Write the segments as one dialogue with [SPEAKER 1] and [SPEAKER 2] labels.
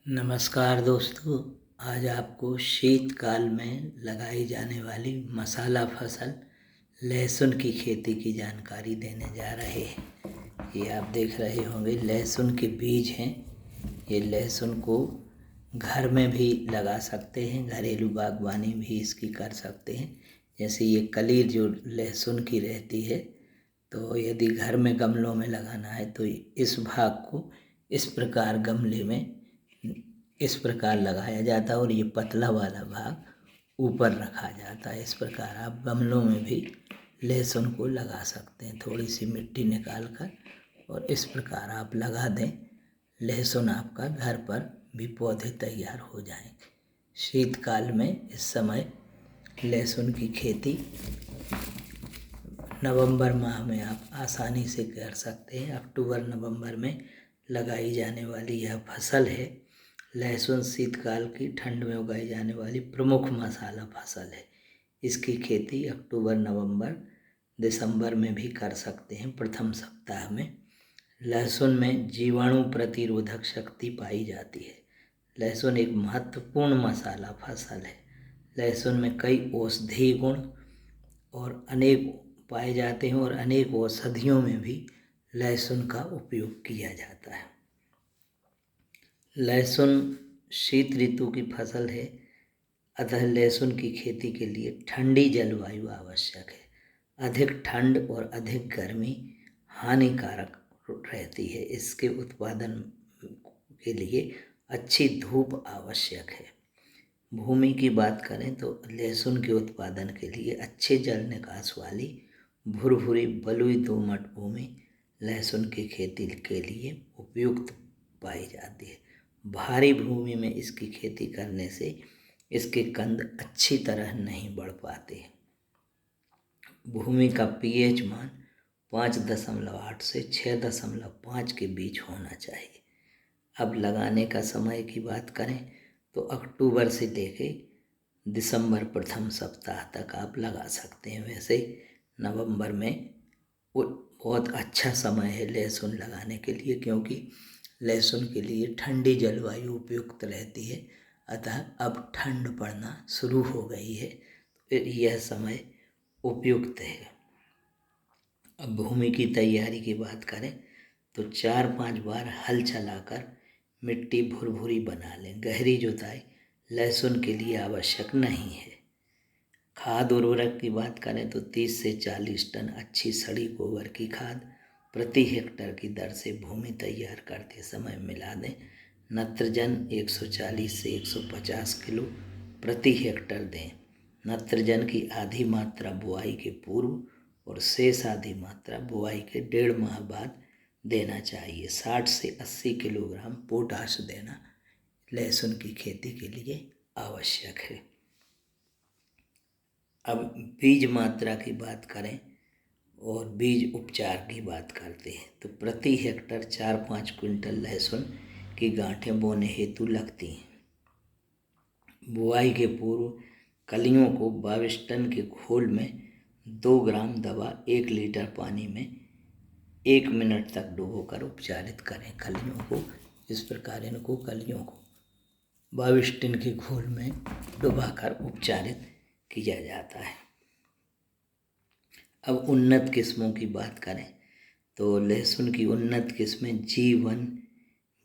[SPEAKER 1] नमस्कार दोस्तों। आज आपको शीतकाल में लगाई जाने वाली मसाला फसल लहसुन की खेती की जानकारी देने जा रहे हैं। ये आप देख रहे होंगे लहसुन के बीज हैं। ये लहसुन को घर में भी लगा सकते हैं, घरेलू बागवानी भी इसकी कर सकते हैं। जैसे ये कली जो लहसुन की रहती है, तो यदि घर में गमलों में लगाना है तो इस भाग को इस प्रकार गमले में इस प्रकार लगाया जाता है और ये पतला वाला भाग ऊपर रखा जाता है। इस प्रकार आप गमलों में भी लहसुन को लगा सकते हैं, थोड़ी सी मिट्टी निकाल कर, और इस प्रकार आप लगा दें। लहसुन आपका घर पर भी पौधे तैयार हो जाएंगे। शीतकाल में इस समय लहसुन की खेती नवंबर माह में आप आसानी से कर सकते हैं। अक्टूबर नवंबर में लगाई जाने वाली यह फसल है। लहसुन शीतकाल की ठंड में उगाई जाने वाली प्रमुख मसाला फसल है। इसकी खेती अक्टूबर नवंबर दिसंबर में भी कर सकते हैं, प्रथम सप्ताह में। लहसुन में जीवाणु प्रतिरोधक शक्ति पाई जाती है। लहसुन एक महत्वपूर्ण मसाला फसल है। लहसुन में कई औषधीय गुण और अनेक पाए जाते हैं और अनेक औषधियों में भी लहसुन का उपयोग किया जाता है। लहसुन शीत ऋतु की फसल है, अतः लहसुन की खेती के लिए ठंडी जलवायु आवश्यक है। अधिक ठंड और अधिक गर्मी हानिकारक रहती है। इसके उत्पादन के लिए अच्छी धूप आवश्यक है। भूमि की बात करें तो लहसुन के उत्पादन के लिए अच्छे जल निकास वाली भुरभुरी बलुई दोमट भूमि लहसुन की खेती के लिए उपयुक्त पाई जाती है। भारी भूमि में इसकी खेती करने से इसके कंद अच्छी तरह नहीं बढ़ पाते। भूमि का पीएच मान 5.8 से 6.5 के बीच होना चाहिए। अब लगाने का समय की बात करें तो अक्टूबर से लेके दिसंबर प्रथम सप्ताह तक आप लगा सकते हैं। वैसे नवंबर में बहुत अच्छा समय है लहसुन लगाने के लिए, क्योंकि लहसुन के लिए ठंडी जलवायु उपयुक्त रहती है। अतः अब ठंड पड़ना शुरू हो गई है, तो यह समय उपयुक्त है। अब भूमि की तैयारी की बात करें तो 4-5 बार हल चलाकर मिट्टी भुरभुरी बना लें। गहरी जुताई लहसुन के लिए आवश्यक नहीं है। खाद उर्वरक की बात करें तो 30 से 40 टन अच्छी सड़ी गोबर की खाद प्रति हेक्टर की दर से भूमि तैयार करते समय मिला दें। नत्रजन 140 से 150 किलो प्रति हेक्टर दें। नत्रजन की आधी मात्रा बुआई के पूर्व और शेष आधी मात्रा बुआई के 1.5 माह बाद देना चाहिए। 60 से 80 किलोग्राम पोटाश देना लहसुन की खेती के लिए आवश्यक है। अब बीज मात्रा की बात करें और बीज उपचार की बात करते हैं तो प्रति हेक्टर 4-5 क्विंटल लहसुन की गांठें बोने हेतु लगती हैं। बुआई के पूर्व कलियों को 22 टन के घोल में 2 ग्राम दवा 1 लीटर पानी में 1 मिनट तक डुबोकर उपचारित करें। कलियों को इस प्रकार इनको कलियों को 22 टन के घोल में डुबाकर उपचारित किया जाता है। अब उन्नत किस्मों की बात करें तो लहसुन की उन्नत किस्में G1,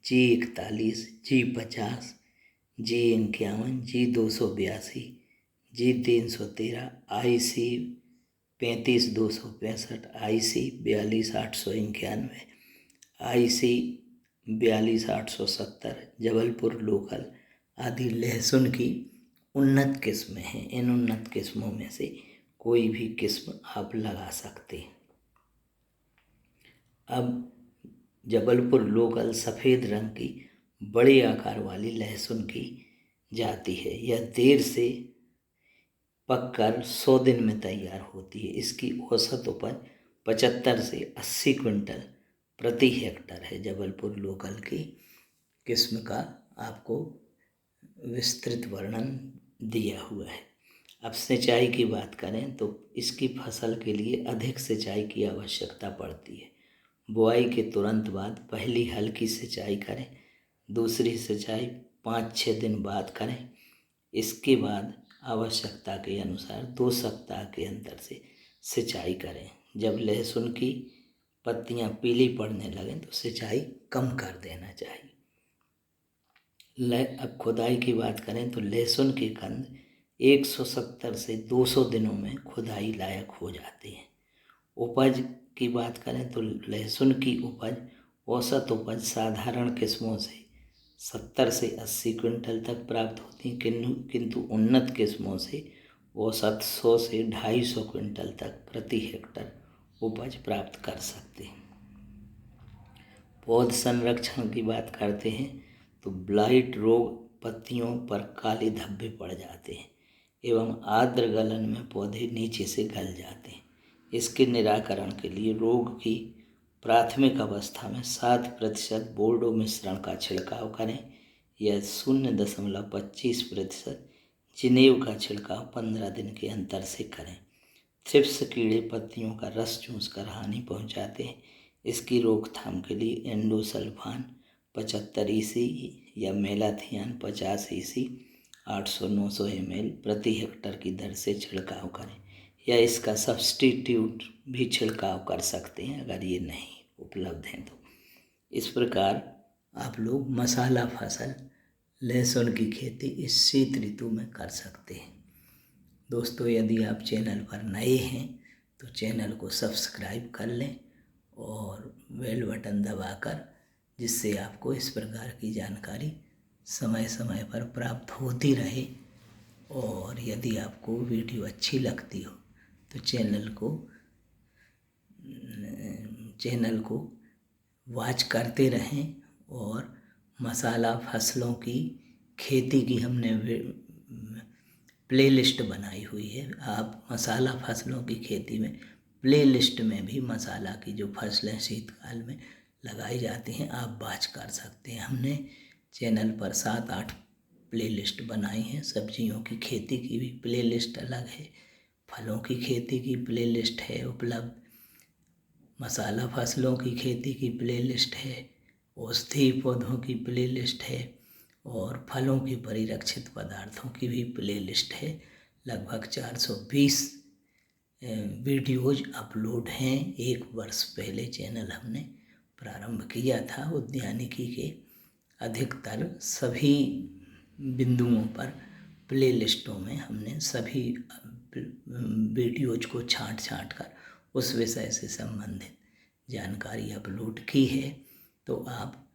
[SPEAKER 1] G41, G50, G51, G282, G313, IC 35-265, IC 42-891, IC 42-870 Jabalpur local आदि लहसुन की उन्नत किस्में हैं। इन उन्नत किस्मों में से कोई भी किस्म आप लगा सकते हैं। अब जबलपुर लोकल सफ़ेद रंग की बड़े आकार वाली लहसुन की जाती है। यह देर से पककर 100 दिन में तैयार होती है। इसकी औसत उपज 75 से 80 क्विंटल प्रति हेक्टर है। जबलपुर लोकल की किस्म का आपको विस्तृत वर्णन दिया हुआ है। अब सिंचाई की बात करें तो इसकी फसल के लिए अधिक सिंचाई की आवश्यकता पड़ती है। बुआई के तुरंत बाद पहली हल्की सिंचाई करें, दूसरी सिंचाई 5-6 दिन बाद करें। इसके बाद आवश्यकता के अनुसार 2 सप्ताह के अंतर से सिंचाई करें। जब लहसुन की पत्तियां पीली पड़ने लगें तो सिंचाई कम कर देना चाहिए। अब खुदाई की बात करें तो लहसुन के कंद 170 से 200 दिनों में खुदाई लायक हो जाते हैं। उपज की बात करें तो लहसुन की उपज औसत उपज साधारण किस्मों से 70 से 80 क्विंटल तक प्राप्त होती है, किंतु उन्नत किस्मों से औसत 100 से 250 क्विंटल तक प्रति हेक्टर उपज प्राप्त कर सकते हैं। पौध संरक्षण की बात करते हैं तो ब्लाइट रोग पत्तियों पर काले धब्बे पड़ जाते हैं एवं आर्द्र गलन में पौधे नीचे से गल जाते हैं। इसके निराकरण के लिए रोग की प्राथमिक अवस्था में 7% बोर्डो मिश्रण का छिड़काव करें या 0.25% जिनेव का छिड़काव 15 दिन के अंतर से करें। थ्रिप्स कीड़े पत्तियों का रस चूसकर हानि पहुंचाते हैं। इसकी रोकथाम के लिए एंडोसल्फान 75 EC या मेलाथियान 50 EC 800-900 ml प्रति हेक्टर की दर से छिड़काव करें या इसका सब्स्टिट्यूट भी छिड़काव कर सकते हैं अगर ये नहीं उपलब्ध हैं तो। इस प्रकार आप लोग मसाला फसल लहसुन की खेती इस शीत ऋतु में कर सकते हैं। दोस्तों, यदि आप चैनल पर नए हैं तो चैनल को सब्सक्राइब कर लें और बेल बटन दबाकर, जिससे आपको इस प्रकार की जानकारी समय समय पर प्राप्त होती रहे। और यदि आपको वीडियो अच्छी लगती हो तो चैनल को वॉच करते रहें। और मसाला फसलों की खेती की हमने प्लेलिस्ट बनाई हुई है। आप मसाला फसलों की खेती में प्लेलिस्ट में भी मसाला की जो फसलें शीतकाल में लगाई जाती हैं आप वॉच कर सकते हैं। हमने चैनल पर 7-8 प्लेलिस्ट बनाई हैं। सब्जियों की खेती की भी प्लेलिस्ट अलग है, फलों की खेती की प्लेलिस्ट है उपलब्ध, मसाला फसलों की खेती की प्लेलिस्ट है, औषधीय पौधों की प्लेलिस्ट है और फलों के परिरक्षित पदार्थों की भी प्लेलिस्ट है। लगभग 420 वीडियोज अपलोड हैं। 1 वर्ष पहले चैनल हमने प्रारंभ किया था। उद्यानिकी के अधिकतर सभी बिंदुओं पर प्लेलिस्टों में हमने सभी वीडियोज को छांट कर उस विषय से संबंधित जानकारी अपलोड की है। तो आप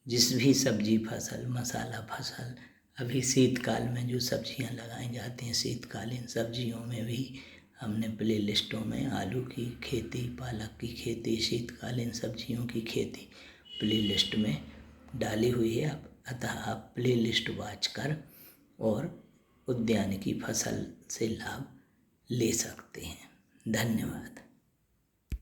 [SPEAKER 1] जिस भी सब्जी फसल, मसाला फसल, अभी शीतकाल में जो सब्जियां लगाई जाती हैं शीतकालीन सब्जियों में भी हमने प्लेलिस्टों में आलू की खेती, पालक की खेती, शीतकालीन सब्जियों की खेती प्लेलिस्ट में डाली हुई है। अतः आप प्लेलिस्ट वॉच कर और उद्यानिकी फसल से लाभ ले सकते हैं। धन्यवाद।